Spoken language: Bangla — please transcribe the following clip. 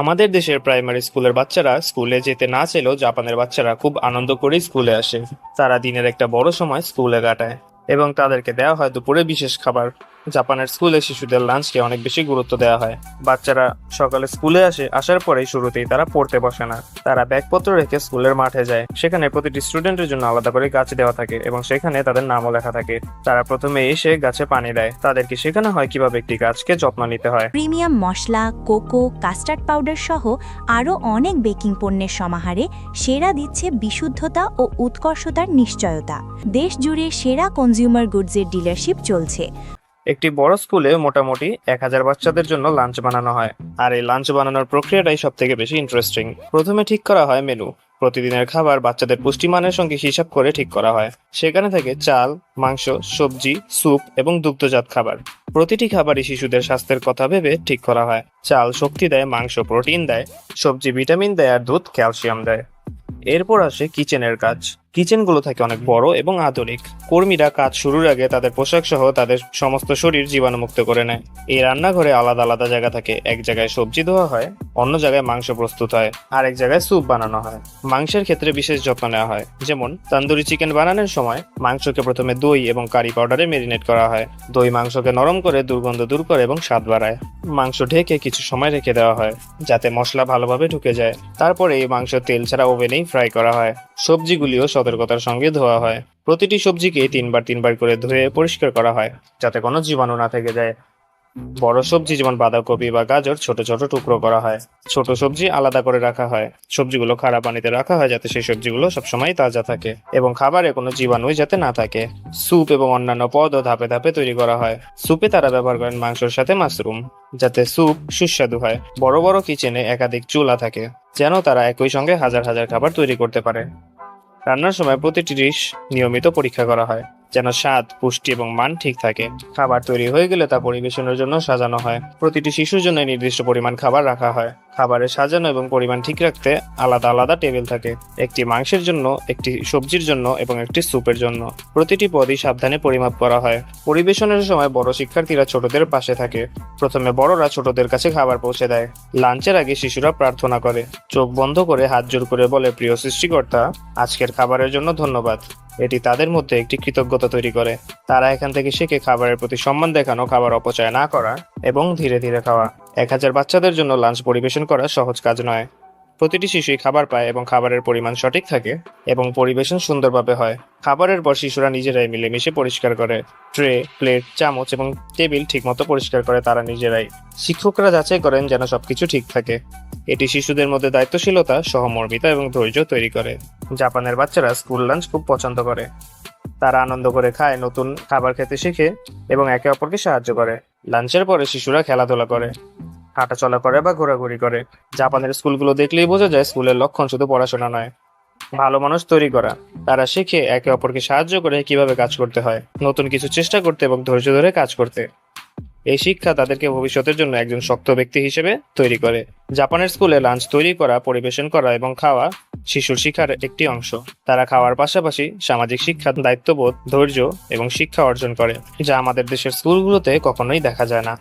আমাদের দেশের প্রাইমারি স্কুলের বাচ্চারা স্কুলে যেতে না চাইলেও জাপানের বাচ্চারা খুব আনন্দ করেই স্কুলে আসে। তারা দিনের একটা বড় সময় স্কুলে কাটায় এবং তাদেরকে দেওয়া হয় দুপুরে বিশেষ খাবার। জাপানের স্কুলে শিশুদের লাঞ্চকে অনেক বেশি গুরুত্ব দেওয়া হয়। বাচ্চারা সকালে স্কুলে আসার পরেই শুরুতেই তারা পড়তে বসে না। তারা ব্যাগপত্র রেখে স্কুলের মাঠে যায়। সেখানে প্রতিটি স্টুডেন্টের জন্য আলাদা করে গাছ দেওয়া থাকে এবং সেখানে তাদের নামও লেখা থাকে। তারা প্রথমে এসে গাছে পানি দেয়। তাদেরকে শেখানো হয় কিভাবে একটি গাছকে যত্ন নিতে হয়। প্রিমিয়াম মশলা, কোকো, কাস্টার্ড পাউডার সহ আরও অনেক বেকিং পণ্যের সমাহারে সেরা দিচ্ছে বিশুদ্ধতা ও উৎকর্ষতার নিশ্চয়তা। দেশ জুড়ে সেরা কনজিউমার গুডসের ডিলারশিপ চলছে। একটি বড় স্কুলে মোটামুটি 1000 বাচ্চাদের জন্য লাঞ্চ বানানো হয়। আর এই লাঞ্চ বানানোর প্রক্রিয়াটাই সব থেকে বেশি ইন্টারেস্টিং। প্রথমে ঠিক করা হয় মেনু। প্রতিদিনের খাবার বাচ্চাদের পুষ্টিমানের সঙ্গে হিসাব করে ঠিক করা হয়। সেখানে থাকে চাল, মাংস, সবজি, স্যুপ এবং দুগ্ধজাত খাবার। প্রতিটি খাবারই শিশুদের স্বাস্থ্যের কথা ভেবে ঠিক করা হয়। চাল শক্তি দেয়, মাংস প্রোটিন দেয়, সবজি ভিটামিন দেয় আর দুধ ক্যালসিয়াম দেয়। এরপর আসে কিচেনের কাজ। কিচেনগুলো থাকে অনেক বড় এবং আধুনিক। কর্মীরা কাজ শুরুর আগে তাদের পোশাক সহ তাদের সমস্ত শরীর জীবাণুমুক্ত করে নেয়। এই রান্নাঘরে আলাদা আলাদা জায়গা থাকে। এক জায়গায় সবজি ধোয়া হয়, অন্য জায়গায় মাংস প্রস্তুত হয়, আর এক জায়গায় স্যুপ বানানো হয়। মাংসের ক্ষেত্রে বিশেষ যত্ন নেওয়া হয়। যেমন তন্দুরি চিকেন বানানোর সময় মাংসকে প্রথমে দই এবং কারি পাউডারে মেরিনেট করা হয়। দই মাংসকে নরম করে দুর্গন্ধ দূর করে এবং স্বাদ বাড়ায়। মাংস ঢেকে কিছু সময় রেখে দেওয়া হয় যাতে মশলা ভালোভাবে ঢুকে যায়। তারপরে এই মাংস তেল ছাড়া ওভেনেই ফ্রাই করা হয়। সবজিগুলিও সতর্কতার সঙ্গে ধোয়া হয়। প্রতিটি সবজিকে তিনবার করে ধুয়ে পরিষ্কার করা হয় যাতে কোনো জীবাণু না থেকে যায়। বড় সবজি যেমন বাঁধাকপি বা গাজর ছোট ছোট টুকরো করা হয়। ছোট সবজি আলাদা করে রাখা হয়। সবজিগুলো খারাপ পানিতে রাখা হয় যাতে সেই সবজিগুলো সবসময় তাজা থাকে এবং খাবারে কোনো জীবাণু যাতে না থাকে। স্যুপ এবং অন্যান্য পদও ধাপে ধাপে তৈরি করা হয়। স্যুপে তারা ব্যবহার করেন মাংসের সাথে মাশরুম যাতে স্যুপ সুস্বাদু হয়। বড় বড় কিচেনে একাধিক চুলা থাকে যেন তারা একই সঙ্গে হাজার হাজার খাবার তৈরি করতে পারে। রান্নার সময় প্রতিটি ডিশ নিয়মিত পরীক্ষা করা হয় যেন স্বাদ, পুষ্টি এবং মান ঠিক থাকে। খাবার তৈরি হয়ে গেলে তা পরিবেশনের জন্য সাজানো হয়। প্রতিটি শিশুর জন্য নির্দিষ্ট পরিমাণ খাবার রাখা হয়। খাবারের সাজানো এবং পরিমাণ ঠিক রাখতে আলাদা আলাদা টেবিল থাকে। একটি মাংসের জন্য, একটি সবজির জন্য এবং একটি স্যুপের জন্য। প্রতিটি পদই সাবধানে পরিমাপ করা হয়। পরিবেশনের সময় বড় শিক্ষার্থীরা ছোটদের পাশে থাকে। প্রথমে বড়রা ছোটদের কাছে খাবার পৌঁছে দেয়। লাঞ্চের আগে শিশুরা প্রার্থনা করে, চোখ বন্ধ করে হাত জোড় করে বলে, প্রিয় সৃষ্টিকর্তা, আজকের খাবারের জন্য ধন্যবাদ। এটি তাদের মধ্যে একটি কৃতজ্ঞতা তৈরি করে। তারা এখান থেকে শিখে খাবারের প্রতি সম্মান দেখানো, খাবার অপচয় না করা এবং ধীরে ধীরে খাওয়া। 1000 বাচ্চাদের জন্য লাঞ্চ পরিবেশন করা সহজ কাজ নয়। প্রতিটি শিশুই খাবার পায় এবং খাবারের পরিমাণ সঠিক থাকে এবং পরিবেশন সুন্দরভাবে হয়। খাবারের পর শিশুরা নিজেরাই মিলেমিশে পরিষ্কার করে। ট্রে, প্লেট, চামচ এবং টেবিল ঠিকমতো পরিষ্কার করে তারা নিজেরাই। শিক্ষকরা যাচাই করেন যেন সবকিছু ঠিক থাকে। এটি শিশুদের মধ্যে দায়িত্বশীলতা, সহমর্মিতা এবং ধৈর্য তৈরি করে। জাপানের বাচ্চারা স্কুল লাঞ্চ খুব পছন্দ করে। তারা আনন্দ করে খায়, নতুন খাবার খেতে শেখে এবং একে অপরকে সাহায্য করে। লাঞ্চের পরে শিশুরা খেলাধুলা করে, হাঁটাচলা করে বা ঘোরাঘুরি করে। জাপানের স্কুলগুলো দেখলেই বোঝা যায় স্কুলের লক্ষণ শুধু পড়াশোনা নয়, ভালো মানুষ তৈরি করা। তারা শেখে একে অপরকে সাহায্য করে কিভাবে কাজ করতে হয়, নতুন কিছু চেষ্টা করতে এবং ধৈর্য ধরে কাজ করতে। এই শিক্ষা তাদেরকে ভবিষ্যতের জন্য একজন শক্ত ব্যক্তি হিসেবে তৈরি করে। জাপানের স্কুলে লাঞ্চ তৈরি করা, পরিবেশন করা এবং খাওয়া শিশুর শিক্ষার একটি অংশ। তারা খাওয়ার পাশাপাশি সামাজিক শিক্ষা, দায়িত্ববোধ, ধৈর্য এবং শিক্ষা অর্জন করে, যা আমাদের দেশের স্কুলগুলোতে কখনোই দেখা যায় না।